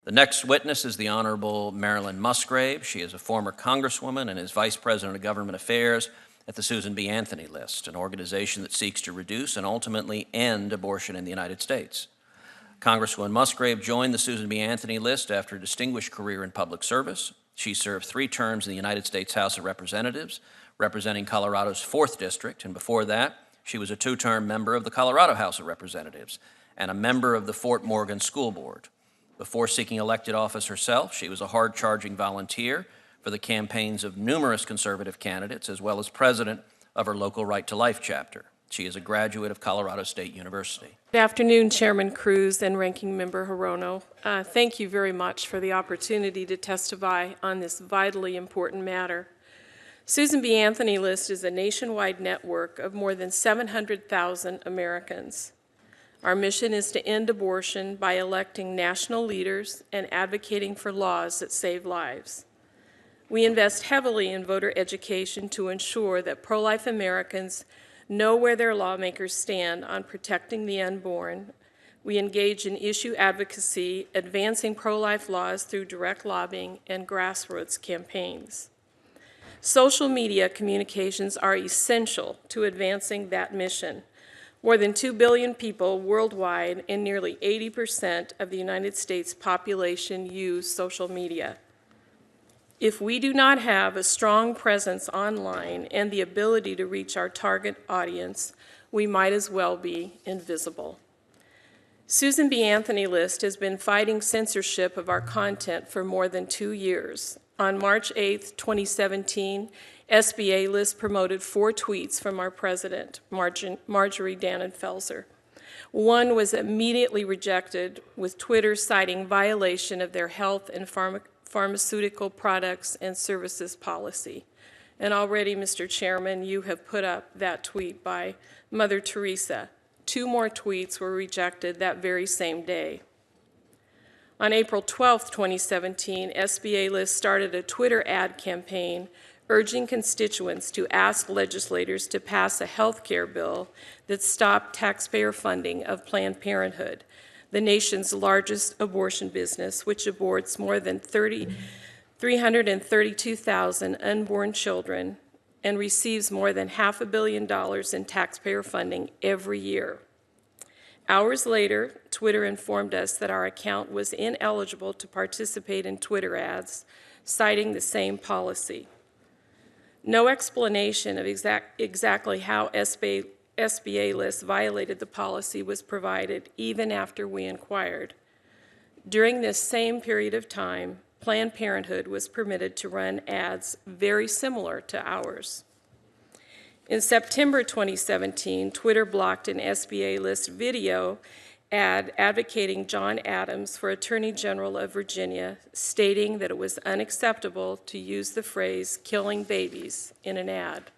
The next witness is the Honorable Marilyn Musgrave. She is a former Congresswoman and is Vice President of Government Affairs at the Susan B. Anthony List, an organization that seeks to reduce and ultimately end abortion in the United States. Congresswoman Musgrave joined the Susan B. Anthony List after a distinguished career in public service. She served 3 terms in the United States House of Representatives, representing Colorado's 4th District, and before that, she was a 2-term member of the Colorado House of Representatives and a member of the Fort Morgan School Board. Before seeking elected office herself, she was a hard-charging volunteer for the campaigns of numerous conservative candidates, as well as president of her local Right to Life chapter. She is a graduate of Colorado State University. Good afternoon, Chairman Cruz and Ranking Member Hirono. Thank you very much for the opportunity to testify on this vitally important matter. Susan B. Anthony List is a nationwide network of more than 700,000 Americans. Our mission is to end abortion by electing national leaders and advocating for laws that save lives. We invest heavily in voter education to ensure that pro-life Americans know where their lawmakers stand on protecting the unborn. We engage in issue advocacy, advancing pro-life laws through direct lobbying and grassroots campaigns. Social media communications are essential to advancing that mission. More than 2 billion people worldwide and nearly 80% of the United States population use social media. If we do not have a strong presence online and the ability to reach our target audience, we might as well be invisible. Susan B. Anthony List has been fighting censorship of our content for more than 2 years. On March 8, 2017, SBA List promoted 4 tweets from our president, Marjorie Dannenfelser. One was immediately rejected, with Twitter citing violation of their health and pharmaceutical products and services policy. And already, Mr. Chairman, you have put up that tweet by Mother Teresa. 2 more tweets were rejected that very same day. On April 12, 2017, SBA List started a Twitter ad campaign urging constituents to ask legislators to pass a health care bill that stopped taxpayer funding of Planned Parenthood, the nation's largest abortion business, which aborts more than 332,000 unborn children and receives more than $500 million in taxpayer funding every year. Hours later, Twitter informed us that our account was ineligible to participate in Twitter ads, citing the same policy. No explanation of exactly how SBA List violated the policy was provided, even after we inquired. During this same period of time, Planned Parenthood was permitted to run ads very similar to ours. In September 2017, Twitter blocked an SBA List video ad advocating John Adams for Attorney General of Virginia, stating that it was unacceptable to use the phrase "killing babies" in an ad.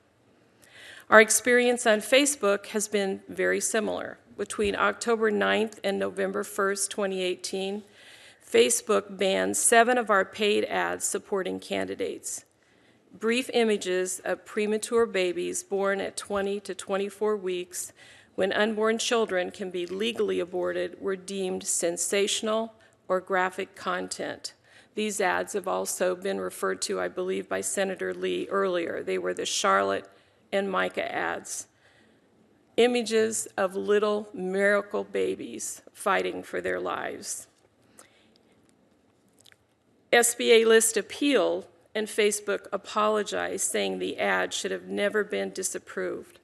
Our experience on Facebook has been very similar. Between October 9th and November 1st, 2018, Facebook banned 7 of our paid ads supporting candidates. Brief images of premature babies born at 20 to 24 weeks when unborn children can be legally aborted were deemed sensational or graphic content. These ads have also been referred to, I believe, by Senator Lee earlier. They were the Charlotte and Micah ads. Images of little miracle babies fighting for their lives. SBA List appealed and Facebook apologized, saying the ad should have never been disapproved.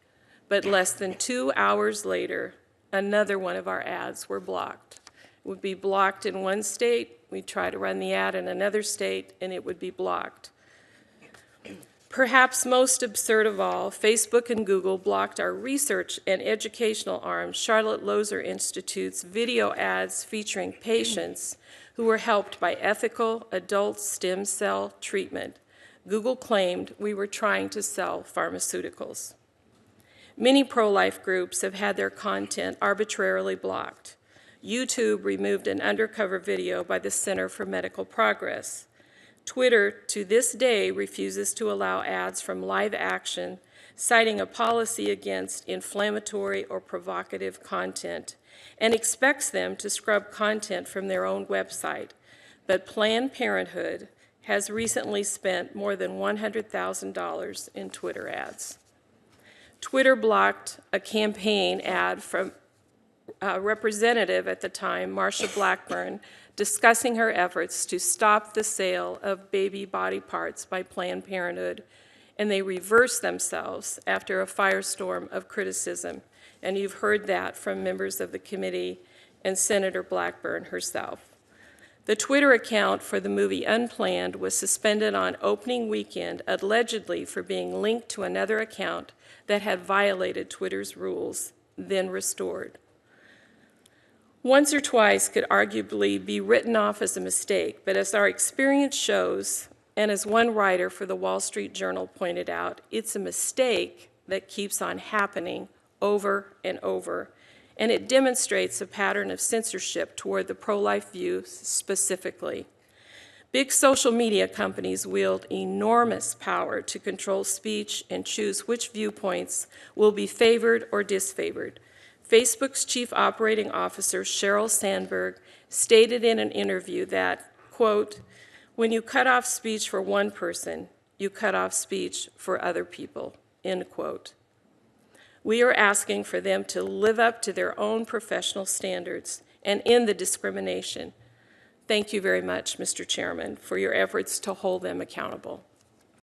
But less than 2 hours later, another one of our ads were blocked. It would be blocked in one state, we'd try to run the ad in another state, and it would be blocked. Perhaps most absurd of all, Facebook and Google blocked our research and educational arm, Charlotte Lozer Institute's video ads featuring patients who were helped by ethical adult stem cell treatment. Google claimed we were trying to sell pharmaceuticals. Many pro-life groups have had their content arbitrarily blocked. YouTube removed an undercover video by the Center for Medical Progress. Twitter, to this day, refuses to allow ads from Live Action, citing a policy against inflammatory or provocative content, and expects them to scrub content from their own website. but Planned Parenthood has recently spent more than $100,000 in Twitter ads. Twitter blocked a campaign ad from a representative at the time, Marsha Blackburn, discussing her efforts to stop the sale of baby body parts by Planned Parenthood, and they reversed themselves after a firestorm of criticism. And you've heard that from members of the committee and Senator Blackburn herself. The Twitter account for the movie Unplanned was suspended on opening weekend, allegedly for being linked to another account that had violated Twitter's rules, then restored. Once or twice could arguably be written off as a mistake, but as our experience shows, and as one writer for the Wall Street Journal pointed out, it's a mistake that keeps on happening over and over, and it demonstrates a pattern of censorship toward the pro-life view specifically. Big social media companies wield enormous power to control speech and choose which viewpoints will be favored or disfavored. Facebook's chief operating officer, Sheryl Sandberg, stated in an interview that, quote, "When you cut off speech for one person, you cut off speech for other people," end quote. We are asking for them to live up to their own professional standards and end the discrimination. Thank you very much, Mr. Chairman, for your efforts to hold them accountable.